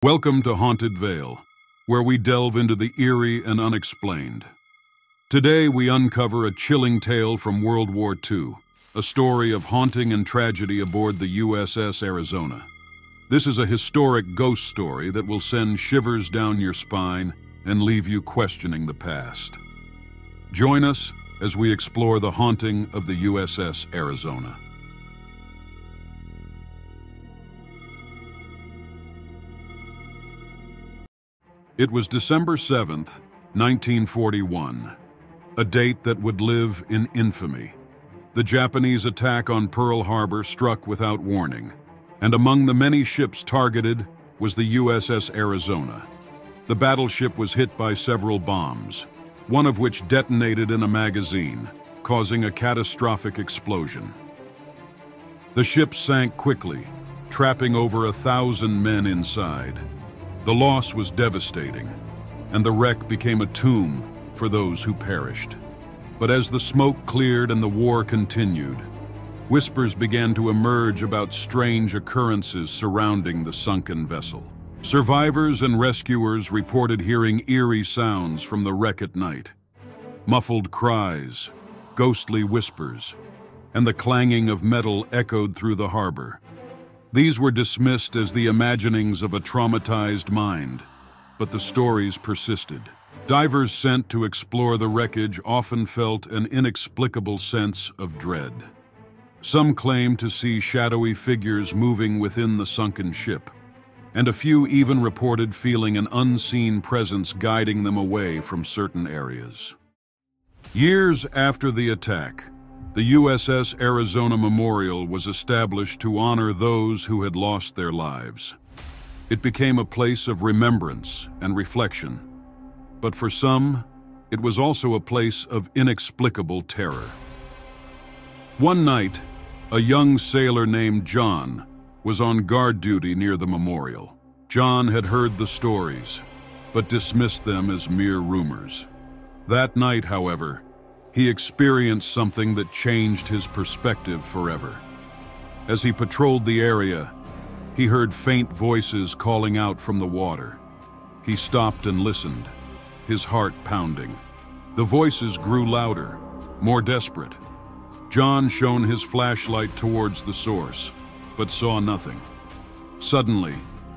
Welcome to Haunted Vale, where we delve into the eerie and unexplained. Today we uncover a chilling tale from World War II, a story of haunting and tragedy aboard the USS Arizona. This is a historic ghost story that will send shivers down your spine and leave you questioning the past. Join us as we explore the haunting of the USS Arizona. It was December 7th, 1941, a date that would live in infamy. The Japanese attack on Pearl Harbor struck without warning, and among the many ships targeted was the USS Arizona. The battleship was hit by several bombs, one of which detonated in a magazine, causing a catastrophic explosion. The ship sank quickly, trapping over 1,000 men inside. The loss was devastating, and the wreck became a tomb for those who perished. But as the smoke cleared and the war continued, whispers began to emerge about strange occurrences surrounding the sunken vessel. Survivors and rescuers reported hearing eerie sounds from the wreck at night. Muffled cries, ghostly whispers, and the clanging of metal echoed through the harbor. These were dismissed as the imaginings of a traumatized mind, but the stories persisted. Divers sent to explore the wreckage often felt an inexplicable sense of dread. Some claimed to see shadowy figures moving within the sunken ship, and a few even reported feeling an unseen presence guiding them away from certain areas. Years after the attack, the USS Arizona Memorial was established to honor those who had lost their lives. It became a place of remembrance and reflection, but for some, it was also a place of inexplicable terror. One night, a young sailor named John was on guard duty near the memorial. John had heard the stories, but dismissed them as mere rumors. That night, however, he experienced something that changed his perspective forever. As he patrolled the area, he heard faint voices calling out from the water. He stopped and listened, his heart pounding. The voices grew louder, more desperate. John shone his flashlight towards the source, but saw nothing. Suddenly,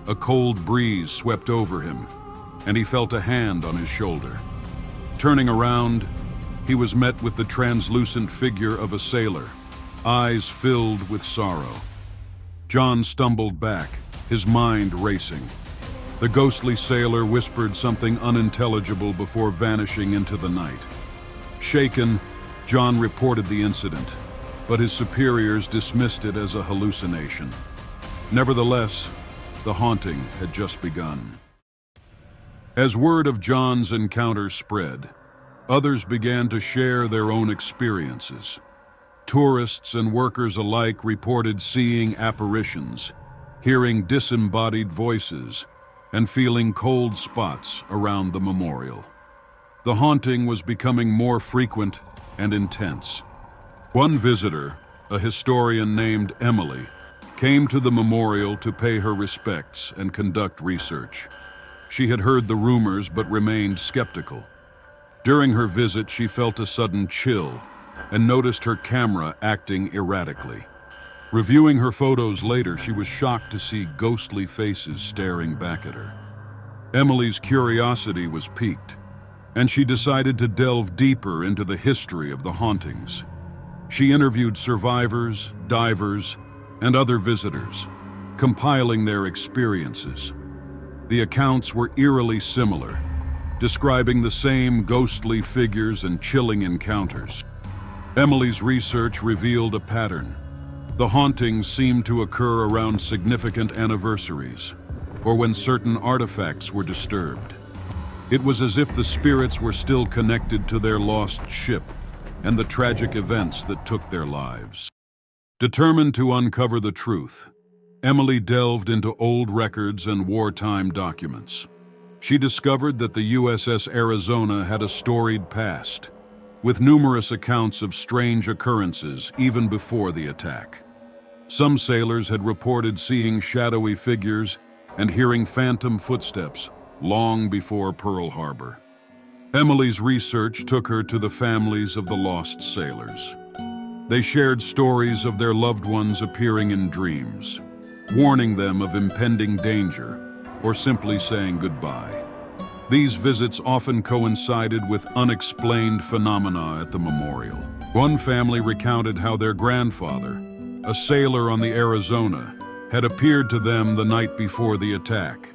a cold breeze swept over him, and he felt a hand on his shoulder. Turning around, he was met with the translucent figure of a sailor, eyes filled with sorrow. John stumbled back, his mind racing. The ghostly sailor whispered something unintelligible before vanishing into the night. Shaken, John reported the incident, but his superiors dismissed it as a hallucination. Nevertheless, the haunting had just begun. As word of John's encounter spread, others began to share their own experiences. Tourists and workers alike reported seeing apparitions, hearing disembodied voices, and feeling cold spots around the memorial. The haunting was becoming more frequent and intense. One visitor, a historian named Emily, came to the memorial to pay her respects and conduct research. She had heard the rumors but remained skeptical. During her visit, she felt a sudden chill and noticed her camera acting erratically. Reviewing her photos later, she was shocked to see ghostly faces staring back at her. Emily's curiosity was piqued, and she decided to delve deeper into the history of the hauntings. She interviewed survivors, divers, and other visitors, compiling their experiences. The accounts were eerily similar, describing the same ghostly figures and chilling encounters. Emily's research revealed a pattern. The hauntings seemed to occur around significant anniversaries, or when certain artifacts were disturbed. It was as if the spirits were still connected to their lost ship and the tragic events that took their lives. Determined to uncover the truth, Emily delved into old records and wartime documents. She discovered that the USS Arizona had a storied past, with numerous accounts of strange occurrences even before the attack. Some sailors had reported seeing shadowy figures and hearing phantom footsteps long before Pearl Harbor. Emily's research took her to the families of the lost sailors. They shared stories of their loved ones appearing in dreams, warning them of impending danger, or simply saying goodbye. These visits often coincided with unexplained phenomena at the memorial. One family recounted how their grandfather, a sailor on the Arizona, had appeared to them the night before the attack.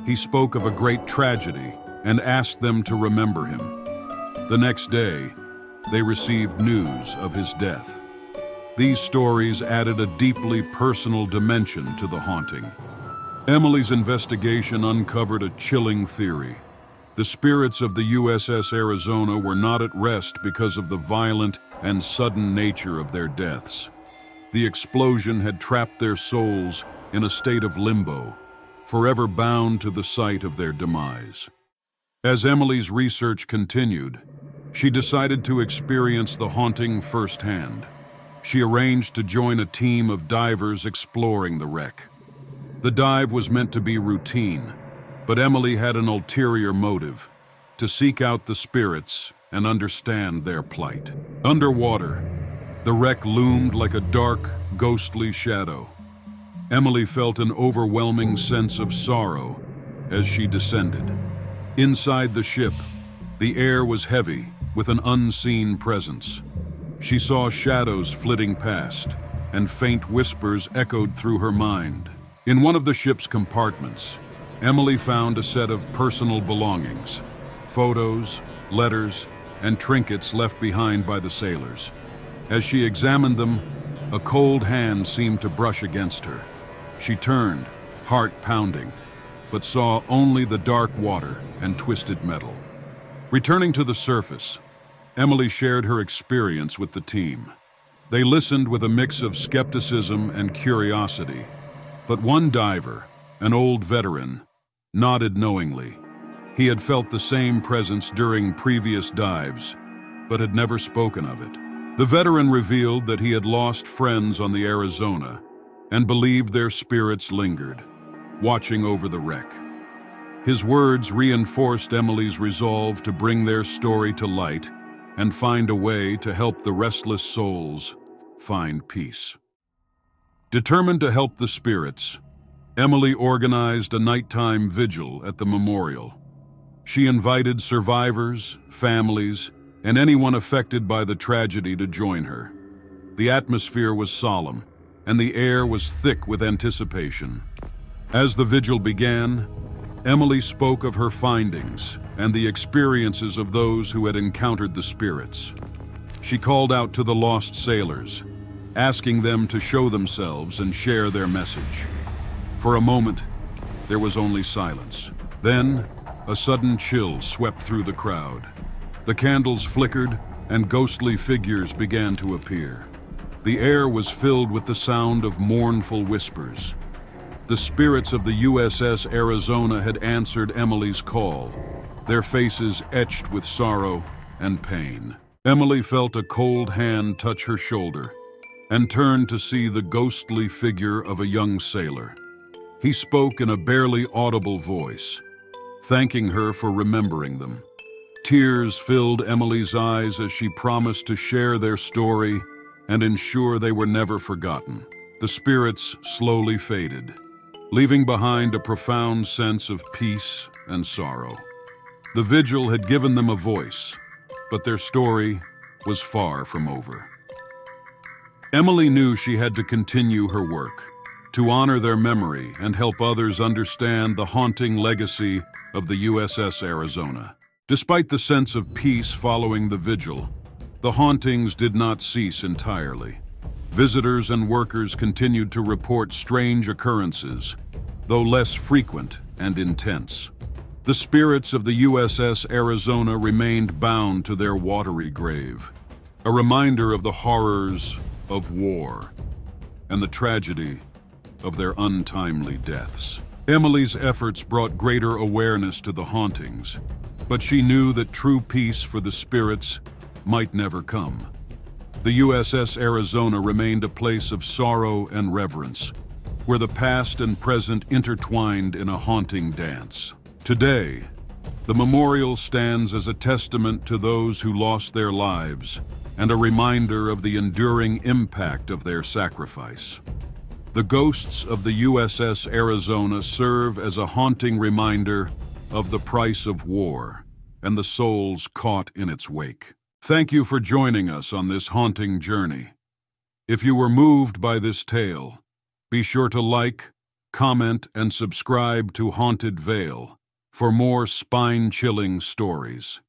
He spoke of a great tragedy and asked them to remember him. The next day, they received news of his death. These stories added a deeply personal dimension to the haunting. Emily's investigation uncovered a chilling theory. The spirits of the USS Arizona were not at rest because of the violent and sudden nature of their deaths. The explosion had trapped their souls in a state of limbo, forever bound to the site of their demise. As Emily's research continued, she decided to experience the haunting firsthand. She arranged to join a team of divers exploring the wreck. The dive was meant to be routine, but Emily had an ulterior motive: to seek out the spirits and understand their plight. Underwater, the wreck loomed like a dark, ghostly shadow. Emily felt an overwhelming sense of sorrow as she descended. Inside the ship, the air was heavy with an unseen presence. She saw shadows flitting past, and faint whispers echoed through her mind. In one of the ship's compartments, Emily found a set of personal belongings: photos, letters, and trinkets left behind by the sailors. As she examined them, a cold hand seemed to brush against her. She turned, heart pounding, but saw only the dark water and twisted metal. Returning to the surface, Emily shared her experience with the team. They listened with a mix of skepticism and curiosity, but one diver, an old veteran, nodded knowingly. He had felt the same presence during previous dives, but had never spoken of it. The veteran revealed that he had lost friends on the Arizona and believed their spirits lingered, watching over the wreck. His words reinforced Emily's resolve to bring their story to light and find a way to help the restless souls find peace. Determined to help the spirits, Emily organized a nighttime vigil at the memorial. She invited survivors, families, and anyone affected by the tragedy to join her. The atmosphere was solemn, and the air was thick with anticipation. As the vigil began, Emily spoke of her findings and the experiences of those who had encountered the spirits. She called out to the lost sailors, asking them to show themselves and share their message. For a moment, there was only silence. Then, a sudden chill swept through the crowd. The candles flickered, and ghostly figures began to appear. The air was filled with the sound of mournful whispers. The spirits of the USS Arizona had answered Emily's call, their faces etched with sorrow and pain. Emily felt a cold hand touch her shoulder and turned to see the ghostly figure of a young sailor. He spoke in a barely audible voice, thanking her for remembering them. Tears filled Emily's eyes as she promised to share their story and ensure they were never forgotten. The spirits slowly faded, leaving behind a profound sense of peace and sorrow. The vigil had given them a voice, but their story was far from over. Emily knew she had to continue her work, to honor their memory and help others understand the haunting legacy of the USS Arizona. Despite the sense of peace following the vigil, the hauntings did not cease entirely. Visitors and workers continued to report strange occurrences, though less frequent and intense. The spirits of the USS Arizona remained bound to their watery grave, a reminder of the horrors of war and the tragedy of their untimely deaths. Emily's efforts brought greater awareness to the hauntings, but she knew that true peace for the spirits might never come. The USS Arizona remained a place of sorrow and reverence, where the past and present intertwined in a haunting dance. Today, the memorial stands as a testament to those who lost their lives and a reminder of the enduring impact of their sacrifice. The ghosts of the USS Arizona serve as a haunting reminder of the price of war and the souls caught in its wake. Thank you for joining us on this haunting journey. If you were moved by this tale, be sure to like, comment, and subscribe to Haunted Vale for more spine-chilling stories.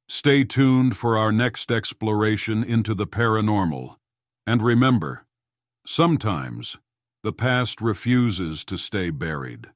Stay tuned for our next exploration into the paranormal. And remember, sometimes the past refuses to stay buried.